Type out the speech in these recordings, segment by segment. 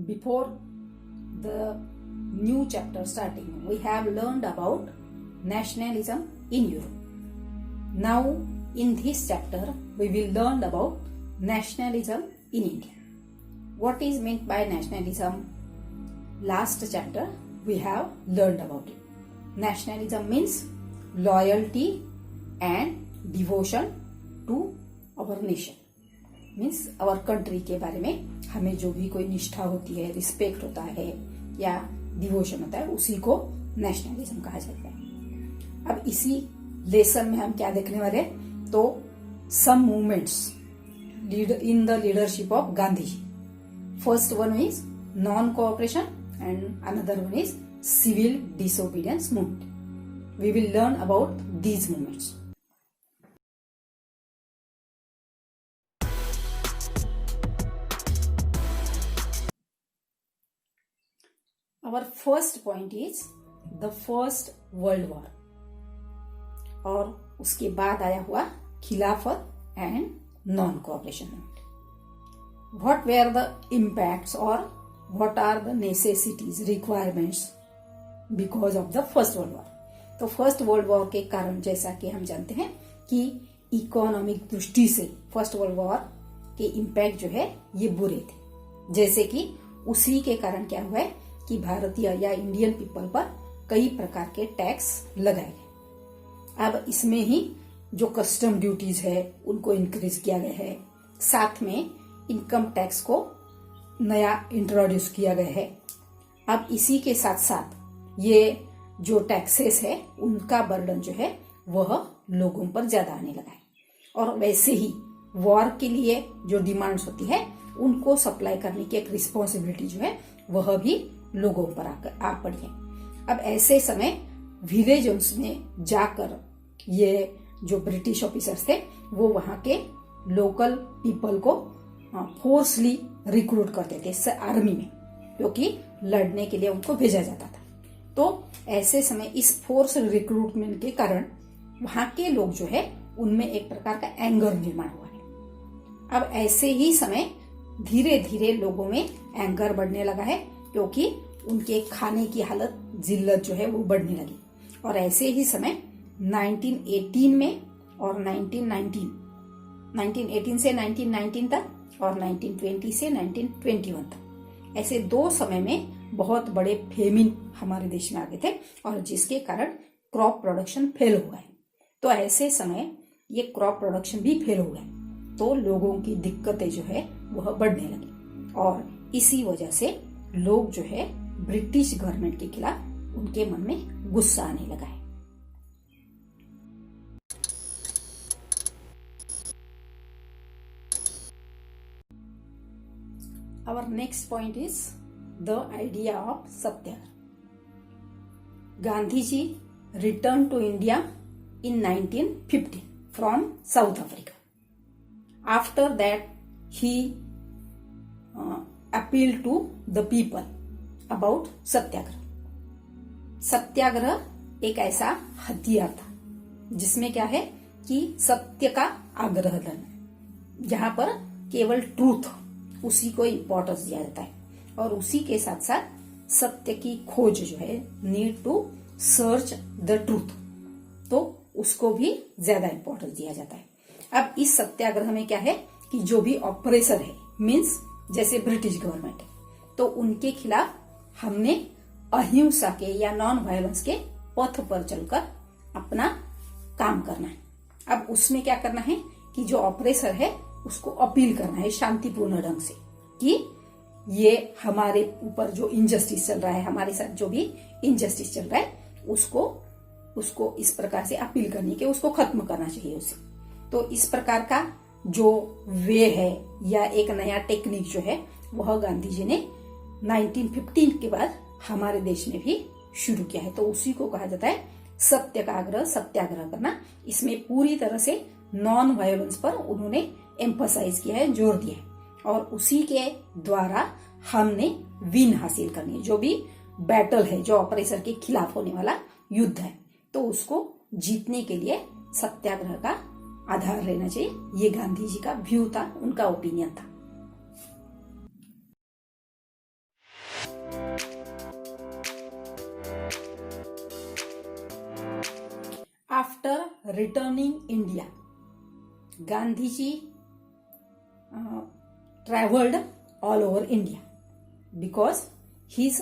before the new chapter starting, we have learned about nationalism in Europe. Now, in this chapter, we will learn about nationalism in India. What is meant by nationalism? Last chapter, we have learned about it. Nationalism means loyalty and devotion to our nation. Means our country के बारे में हमें जो भी कोई निष्ठा होती है, रिस्पेक्ट होता है या डिवोशन होता है, उसी को नेशनलिज्म कहा जाता है। अब इसी लेसन में हम क्या देखने वाले हैं, तो some movements in the leadership of Gandhi ji. First one is non cooperation and another one is civil disobedience movement. We will learn about these movements. Our first point is the first world war और उसके बाद आया हुआ Khilafat and non cooperation movement. What were the impacts और what are the necessities requirements because of the first world war. तो first world war के कारण, जैसा कि हम जानते हैं कि इकोनॉमिक दृष्टि से फर्स्ट वर्ल्ड वॉर के इम्पैक्ट जो है ये बुरे थे। जैसे कि उसी के कारण क्या हुआ है कि भारतीय या इंडियन पीपल पर कई प्रकार के टैक्स लगाए गए। अब इसमें ही जो कस्टम ड्यूटीज है उनको इंक्रीज किया गया है, साथ में इनकम टैक्स को नया इंट्रोड्यूस किया गया है। अब इसी के साथ साथ ये जो टैक्सेस है उनका बर्डन जो है वह लोगों पर ज्यादा आने लगा है, और वैसे ही वॉर के लिए जो डिमांड्स होती है उनको सप्लाई करने की एक रिस्पॉन्सिबिलिटी जो है वह भी लोगों पर आ पड़ी है। अब ऐसे समय विलेजेस में जाकर ये जो ब्रिटिश ऑफिसर्स थे वो वहां के लोकल पीपल को फोर्सली रिक्रूट करते थे आर्मी में, क्योंकि लड़ने के लिए उनको भेजा जाता था। तो ऐसे समय इस फोर्स रिक्रूटमेंट के कारण वहां के लोग जो है उनमें एक प्रकार का एंगर निर्माण हुआ है। अब ऐसे ही समय धीरे धीरे लोगों में एंगर बढ़ने लगा है, क्योंकि उनके खाने की हालत जिल्लत जो है वो बढ़ने लगी। और ऐसे ही समय 1918 में और 1918 से 1919 तक और 1920 से 1921 तक, ऐसे दो समय में बहुत बड़े फेमिन हमारे देश में आ गए थे, और जिसके कारण क्रॉप प्रोडक्शन फेल हो गए। तो ऐसे समय ये क्रॉप प्रोडक्शन भी फेल हो गए, तो लोगों की दिक्कतें जो है वह बढ़ने लगी, और इसी वजह से लोग जो है ब्रिटिश गवर्नमेंट के खिलाफ उनके मन में गुस्सा आने लगा है। Our next point is the idea of Satyagraha. Gandhi ji returned to India in 1915 from South Africa. After that, he appealed to the people about सत्याग्रह। सत्याग्रह एक ऐसा हथियार था जिसमें क्या है कि सत्य का आग्रह करना, जहां पर केवल ट्रूथ उसी को इम्पोर्टेंस दिया जाता है, और उसी के साथ साथ सत्य की खोज जो है, need to search the truth, तो उसको भी ज्यादा इम्पोर्टेंस दिया जाता है। अब इस सत्याग्रह में क्या है कि जो भी ऑपरेसर है, मीन्स जैसे ब्रिटिश गवर्नमेंट है, तो उनके खिलाफ हमने अहिंसा के या नॉन वायलेंस के पथ पर चलकर अपना काम करना है। अब उसमें क्या करना है कि जो ऑपरेसर है उसको अपील करना है शांतिपूर्ण ढंग से कि ये हमारे ऊपर जो इनजस्टिस चल रहा है, हमारे साथ जो भी इनजस्टिस चल रहा है, उसको इस प्रकार से अपील करनी कि उसको खत्म करना चाहिए उसे। तो इस प्रकार का जो वे है या एक नया टेक्निक जो है वह गांधी जी ने 1915 के बाद हमारे देश में भी शुरू किया है। तो उसी को कहा जाता है सत्य का आग्रह, सत्याग्रह करना। इसमें पूरी तरह से नॉन वायलेंस पर उन्होंने एम्फसाइज किया है, जोर दिया है, और उसी के द्वारा हमने विन हासिल करनी है। जो भी बैटल है, जो ऑपरेशन के खिलाफ होने वाला युद्ध है, तो उसको जीतने के लिए सत्याग्रह का आधार लेना चाहिए। ये गांधी जी का व्यू था, उनका ओपिनियन था। After returning India Gandhi ji travelled all over India because his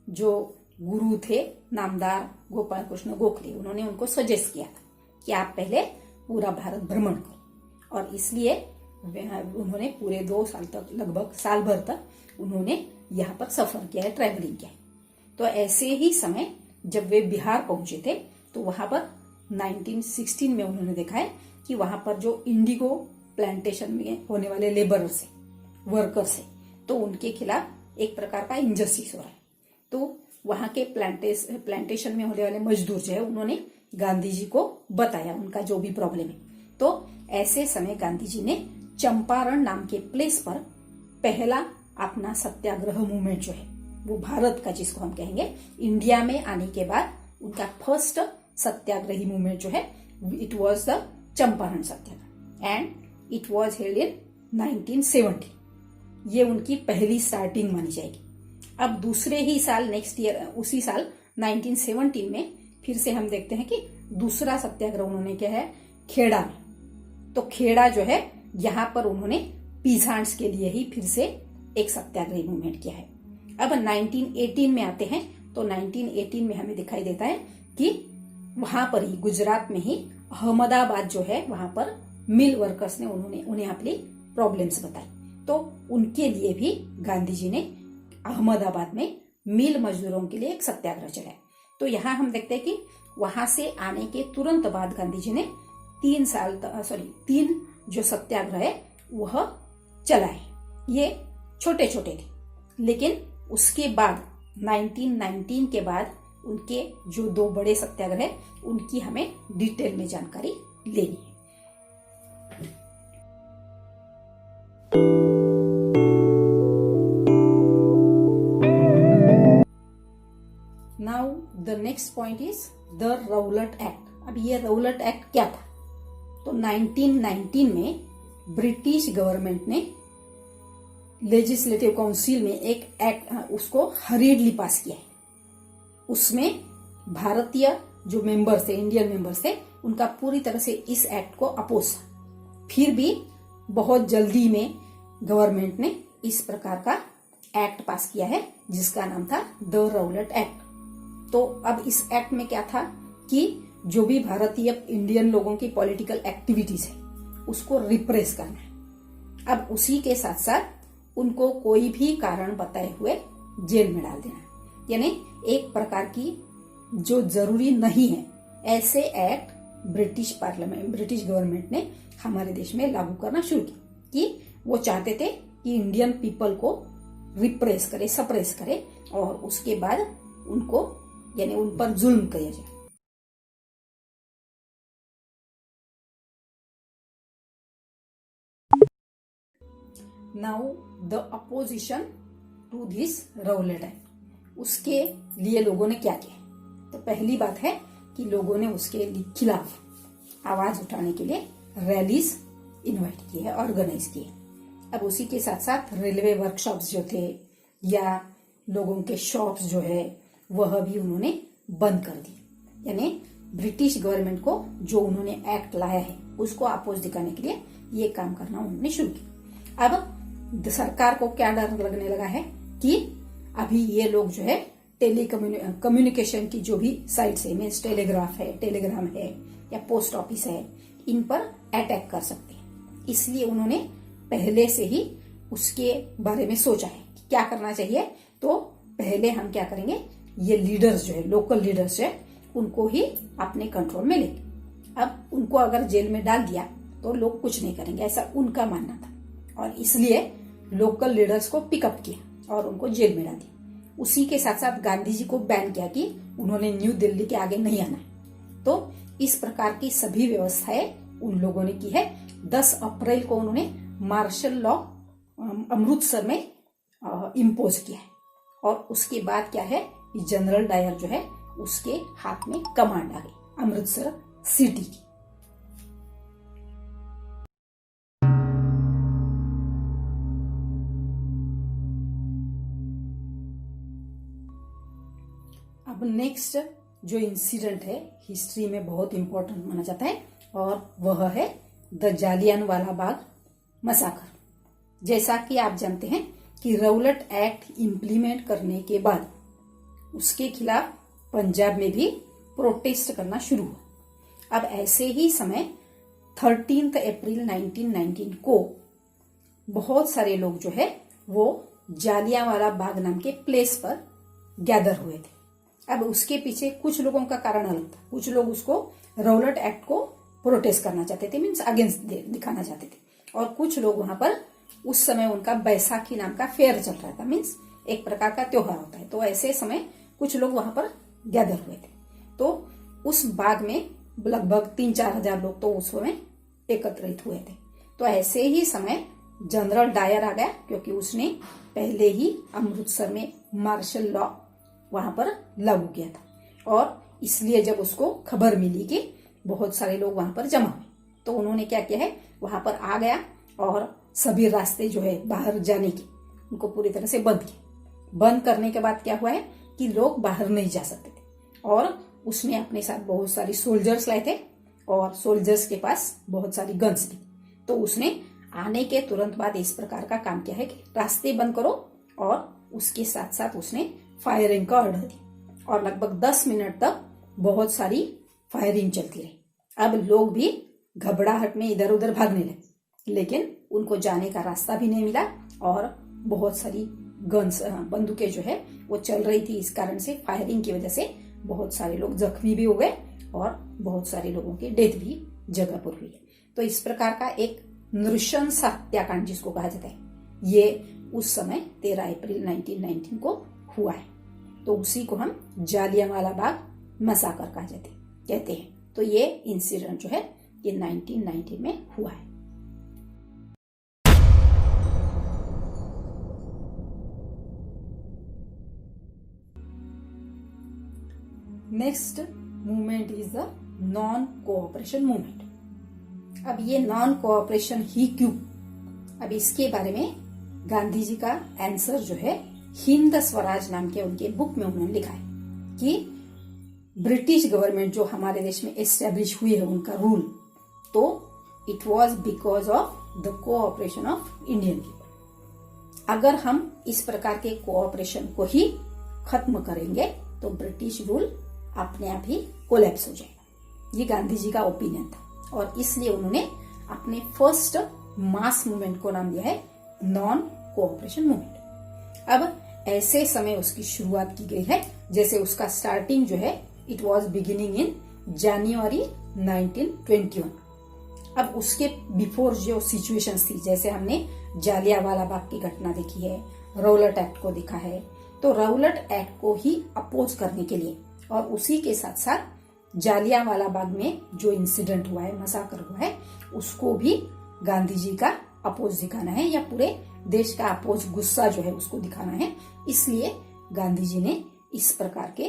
जो गुरु थे नामदार गोपाल कृष्ण गोखले, उन्होंने उनको सजेस्ट किया था कि आप पहले पूरा भारत भ्रमण करो, और इसलिए उन्होंने पूरे 2 साल तक, लगभग साल भर तक उन्होंने यहाँ पर सफर किया है, ट्रैवलिंग किया है। तो ऐसे ही समय जब वे बिहार पहुंचे थे तो वहां पर 1916 में उन्होंने देखा है कि वहां पर जो इंडिगो प्लांटेशन में होने वाले लेबरर्स है, वर्कर्स है, तो उनके खिलाफ एक प्रकार का इंजस्टिस हो रहा है। तो वहां के प्लांटेशन में होने वाले मजदूर जो है, उन्होंने गांधी जी को बताया उनका जो भी प्रॉब्लम है। तो ऐसे समय गांधी जी ने चंपारण नाम के प्लेस पर पहला अपना सत्याग्रह मूवमेंट जो है, वो भारत का जिसको हम कहेंगे इंडिया में आने के बाद उनका फर्स्ट सत्याग्रही मूवमेंट जो है, it was the Champaran Satyagraha and it was held in 1970। ये उनकी पहली स्टार्टिंग मानी जाएगी। अब दूसरे ही साल, नेक्स्ट ईयर, उसी साल 1917 में फिर से हम देखते हैं कि दूसरा सत्याग्रह उन्होंने किया है खेड़ा में। तो खेड़ा जो है, यहां पर उन्होंने पीसांट्स के लिए ही फिर से एक सत्याग्रही मूवमेंट किया है। अब 1918 में आते हैं तो 1918 में हमें दिखाई देता है कि वहां पर ही गुजरात में ही अहमदाबाद जो है, वहां पर मिल वर्कर्स ने उन्हें अपनी प्रॉब्लम्स बताई। तो उनके लिए भी गांधी जी ने अहमदाबाद में मिल मजदूरों के लिए एक सत्याग्रह चलाया। तो यहाँ हम देखते हैं कि वहां से आने के तुरंत बाद गांधी जी ने 3 जो सत्याग्रह है वह चलाए। ये छोटे छोटे थे, लेकिन उसके बाद 1919 के बाद उनके जो 2 बड़े सत्याग्रह है, उनकी हमें डिटेल में जानकारी लेनी है। Now the next point is the Rowlatt act. अब ये रौलट एक्ट क्या था? तो 1919 में ब्रिटिश गवर्नमेंट ने लेजिस्लेटिव काउंसिल में एक एक्ट उसको हरीडली पास किया है। उसमें भारतीय जो मेंबर्स थे, इंडियन मेंबर्स थे, उनका पूरी तरह से इस एक्ट को अपोज था। फिर भी बहुत जल्दी में गवर्नमेंट ने इस प्रकार का एक्ट पास किया है जिसका नाम था द रौलट एक्ट। तो अब इस एक्ट में क्या था कि जो भी भारतीय इंडियन लोगों की पॉलिटिकल एक्टिविटीज है उसको रिप्रेस करना है। अब उसी के साथ साथ उनको कोई भी कारण बताए हुए जेल में डाल देना, यानी एक प्रकार की जो जरूरी नहीं है ऐसे एक्ट ब्रिटिश गवर्नमेंट ने हमारे देश में लागू करना शुरू किया कि वो चाहते थे कि इंडियन पीपल को रिप्रेस करे, सप्रेस करे और उसके बाद उनको, यानी उन पर जुल्म किया जाए। Now the opposition to this Rowlatt Act, उसके लिए लोगों ने क्या किया? तो पहली बात है कि लोगों ने उसके खिलाफ आवाज उठाने के लिए रैलीज इनवाइट की है, ऑर्गेनाइज की है। अब उसी के साथ साथ रेलवे वर्कशॉप्स जो थे या लोगों के शॉप्स जो है वह भी उन्होंने बंद कर दी, यानी ब्रिटिश गवर्नमेंट को जो उन्होंने एक्ट लाया है उसको अपोज दिखाने के लिए ये काम करना उन्होंने शुरू किया। अब सरकार को क्या डर लगने लगा है कि अभी ये लोग जो है कम्युनिकेशन की जो भी साइट्स है, मीन्स टेलीग्राफ है, टेलीग्राम है या पोस्ट ऑफिस है, इन पर अटैक कर सकते हैं। इसलिए उन्होंने पहले से ही उसके बारे में सोचा है कि क्या करना चाहिए। तो पहले हम क्या करेंगे, ये लीडर्स जो है, लोकल लीडर्स है, उनको ही अपने कंट्रोल में लेंगे। अब उनको अगर जेल में डाल दिया तो लोग कुछ नहीं करेंगे, ऐसा उनका मानना था, और इसलिए लोकल लीडर्स को पिकअप किया और उनको जेल में डाल दिया। उसी के साथ साथ गांधी जी को बैन किया कि उन्होंने न्यू दिल्ली के आगे नहीं आना है। तो इस प्रकार की सभी व्यवस्थाएं उन लोगों ने की है। 10 अप्रैल को उन्होंने मार्शल लॉ अमृतसर में इम्पोज किया है, और उसके बाद क्या है, जनरल डायर जो है उसके हाथ में कमांड आ गई अमृतसर सिटी की। अब नेक्स्ट जो इंसिडेंट है हिस्ट्री में बहुत इंपॉर्टेंट माना जाता है और वह है द जालियनवाला बाग मसाकर। जैसा कि आप जानते हैं कि रौलट एक्ट इम्प्लीमेंट करने के बाद उसके खिलाफ पंजाब में भी प्रोटेस्ट करना शुरू हुआ। अब ऐसे ही समय 13 अप्रैल 1919 को बहुत सारे लोग जो है वो जालियांवाला बाग नाम के प्लेस पर गैदर हुए थे। अब उसके पीछे कुछ लोगों का कारण अलग था। कुछ लोग उसको रौलट एक्ट को प्रोटेस्ट करना चाहते थे, मीन्स अगेंस्ट दिखाना चाहते थे, और कुछ लोग वहां पर उस समय उनका बैसाखी नाम का फेयर चल रहा था, मीन्स एक प्रकार का त्योहार होता है। तो ऐसे समय कुछ लोग वहां पर गैदर हुए थे। तो उस बाग में लगभग 3-4 हजार लोग तो उस समय एकत्रित हुए थे। तो ऐसे ही समय जनरल डायर आ गया, क्योंकि उसने पहले ही अमृतसर में मार्शल लॉ वहां पर लागू किया था, और इसलिए जब उसको खबर मिली कि बहुत सारे लोग वहां पर जमा हुए, तो उन्होंने क्या किया है, वहां पर आ गया और सभी रास्ते जो है बाहर जाने के उनको पूरी तरह से बंद किए। बंद करने के बाद क्या हुआ है कि लोग बाहर नहीं जा सकते थे, और उसने अपने साथ बहुत सारी सोल्जर्स लाए थे, और सोल्जर्स के पास बहुत सारी गन्स थी। तो उसने आने के तुरंत बाद इस प्रकार का काम किया है कि रास्ते बंद करो, और उसके साथ साथ उसने फायरिंग का ऑर्डर दिया, और लगभग 10 मिनट तक बहुत सारी फायरिंग चलती रही। अब लोग भी घबराहट में इधर उधर भागने लगे, लेकिन उनको जाने का रास्ता भी नहीं मिला, और बहुत सारी गन्स बंदूकें जो है वो चल रही थी। इस कारण से फायरिंग की वजह से बहुत सारे लोग जख्मी भी हो गए, और बहुत सारे लोगों की डेथ भी जगह पर हुई। तो इस प्रकार का एक नृशंस हत्याकांड जिसको कहा जाता है, ये उस समय 13 अप्रैल 1919 को हुआ है। तो उसी को हम जालियांवाला बाग मसाकर कहते हैं। तो ये इंसिडेंट जो है ये 1919 में हुआ है। Next movement is the non cooperation movement. अब ये नॉन कोऑपरेशन ही क्यों? अब इसके बारे में गांधी जी का आंसर जो है हिंद स्वराज नाम के उनके बुक में उन्होंने लिखा है कि ब्रिटिश गवर्नमेंट जो हमारे देश में एस्टेब्लिश हुई है, उनका रूल, तो it was because of the cooperation of Indian people. अगर हम इस प्रकार के कोऑपरेशन को ही खत्म करेंगे तो ब्रिटिश रूल अपने आप ही कोलैप्स हो जाएगा। ये गांधी जी का ओपिनियन था, और इसलिए उन्होंने अपने फर्स्ट मास मूवमेंट को नाम दिया है नॉन कोऑपरेशन मूवमेंट। अब ऐसे समय उसकी शुरुआत की गई है, जैसे उसका स्टार्टिंग जो है इट वॉज बिगिनिंग इन जनवरी 1921। अब उसके बिफोर जो सिचुएशंस थी, जैसे हमने जालियांवाला बाग की घटना देखी है, रौलट एक्ट को देखा है, तो रौलट एक्ट को ही अपोज करने के लिए, और उसी के साथ साथ जालियांवाला बाग में जो इंसिडेंट हुआ है, मसाकर हुआ है, उसको भी गांधी जी का अपोज दिखाना है, या पूरे देश का अपोज गुस्सा जो है उसको दिखाना है। इसलिए गांधी जी ने इस प्रकार के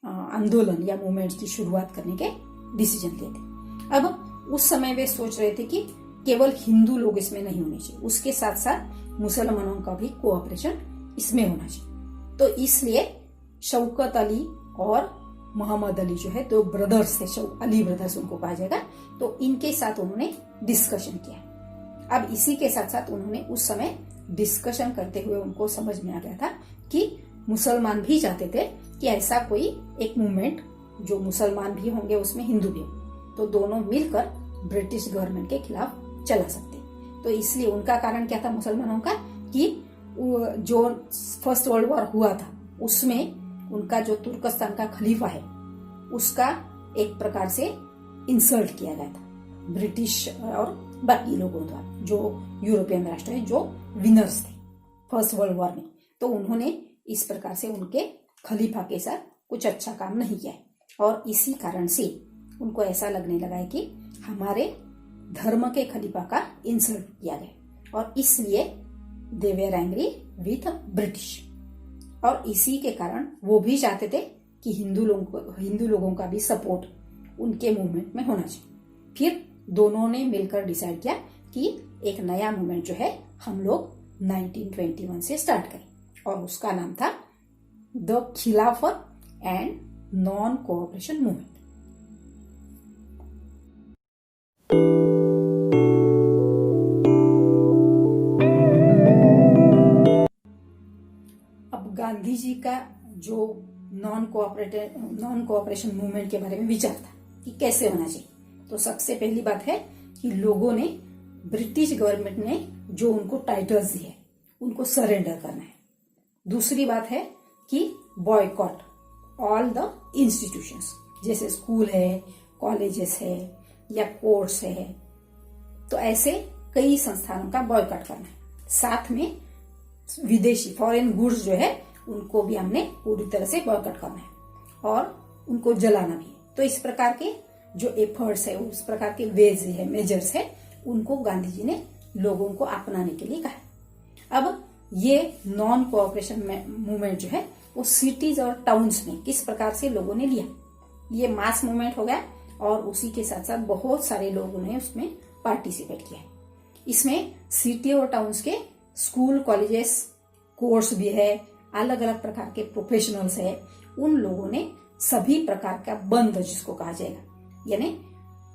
आंदोलन या मूवमेंट्स की शुरुआत करने के डिसीजन लिए थे। अब उस समय वे सोच रहे थे कि केवल हिंदू लोग इसमें नहीं होने चाहिए, उसके साथ साथ मुसलमानों का भी कोऑपरेशन इसमें होना चाहिए। तो इसलिए शौकत अली और मोहम्मद अली जो है, दो ब्रदर्स थे, अली ब्रदर्स उनको कहा जाएगा, तो इनके साथ उन्होंने डिस्कशन किया। अब इसी के साथ साथ उन्होंने उस समय डिस्कशन करते हुए उनको समझ में आ गया था कि मुसलमान भी चाहते थे कि ऐसा कोई एक मूवमेंट जो मुसलमान भी होंगे उसमें हिंदू भी होंगे, तो दोनों मिलकर ब्रिटिश गवर्नमेंट के खिलाफ चला सकते। तो इसलिए उनका कारण क्या था मुसलमानों का, कि जो फर्स्ट वर्ल्ड वॉर हुआ था उसमें उनका जो तुर्कस्तान का खलीफा है उसका एक प्रकार से इंसल्ट किया गया था ब्रिटिश और बाकी लोगों द्वारा, जो यूरोपियन राष्ट्र है जो विनर्स थे फर्स्ट वर्ल्ड वॉर में। तो उन्होंने इस प्रकार से उनके खलीफा के साथ कुछ अच्छा काम नहीं किया है, और इसी कारण से उनको ऐसा लगने लगा है कि हमारे धर्म के खलीफा का इंसल्ट किया गया, और इसलिए they were angry with British. और इसी के कारण वो भी चाहते थे कि हिंदू लोगों का भी सपोर्ट उनके मूवमेंट में होना चाहिए। फिर दोनों ने मिलकर डिसाइड किया कि एक नया मूवमेंट जो है हम लोग 1921 से स्टार्ट करें, और उसका नाम था द खिलाफत एंड नॉन कोऑपरेशन मूवमेंट। अब गांधी जी का जो नॉन कोऑपरेशन मूवमेंट के बारे में विचार था कि कैसे होना चाहिए, तो सबसे पहली बात है कि लोगों ने, ब्रिटिश गवर्नमेंट ने जो उनको टाइटल्स दिए उनको सरेंडर करना है। दूसरी बात है कि बॉयकॉट ऑल द इंस्टीट्यूशंस, जैसे स्कूल है, कॉलेजेस है या कोर्ट्स है, तो ऐसे कई संस्थानों का बॉयकॉट करना है। साथ में विदेशी फॉरेन गुड्स जो है उनको भी हमने पूरी तरह से बॉयकॉट करना है और उनको जलाना भी है। तो इस प्रकार के जो एफर्ट्स है, उस प्रकार के वेज है, मेजर्स है, उनको गांधी जी ने लोगों को अपनाने के लिए कहा। अब ये नॉन कोऑपरेशन मूवमेंट जो है वो सिटीज और टाउन्स में किस प्रकार से लोगों ने लिया, ये मास मूवमेंट हो गया और उसी के साथ साथ बहुत सारे लोगों ने उसमें पार्टिसिपेट किया। इसमें सिटी और टाउन्स के स्कूल, कॉलेजेस, कोर्स भी है, अलग अलग प्रकार के प्रोफेशनल्स है, उन लोगों ने सभी प्रकार का बंद जिसको कहा जाएगा, यानी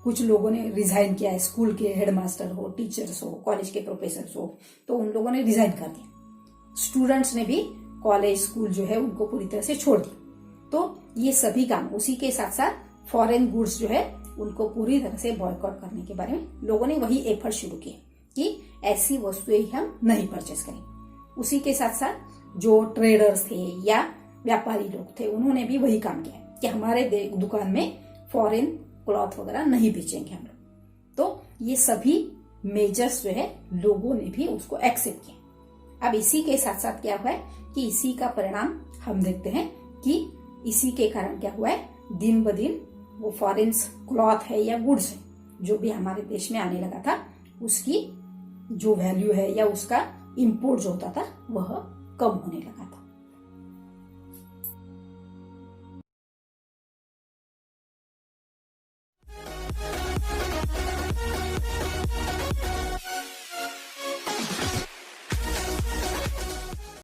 कुछ लोगों ने रिजाइन किया है, स्कूल के हेडमास्टर हो, टीचर्स हो, कॉलेज के प्रोफेसर हो, तो उन लोगों ने रिजाइन कर दिया। स्टूडेंट्स ने भी कॉलेज, स्कूल जो है उनको पूरी तरह से छोड़ दिया। तो ये सभी काम, उसी के साथ साथ फॉरेन गुड्स जो है उनको पूरी तरह से बॉयकॉट करने के बारे में लोगों ने वही एफर्ट शुरू किए कि ऐसी वस्तुएं हम नहीं परचेस करें। उसी के साथ साथ जो ट्रेडर्स थे या व्यापारी लोग थे, उन्होंने भी वही काम किया कि हमारे दुकान में फॉरेन क्लॉथ वगैरह नहीं बेचेंगे हम लोग। तो ये सभी मेजर्स जो है लोगों ने भी उसको एक्सेप्ट किया। अब इसी के साथ साथ क्या हुआ है कि इसी का परिणाम हम देखते हैं कि इसी के कारण क्या हुआ है, दिन ब दिन वो फॉरेन क्लॉथ है या गुड्स है जो भी हमारे देश में आने लगा था, उसकी जो वैल्यू है या उसका इंपोर्ट जो होता था वह कम होने लगा था।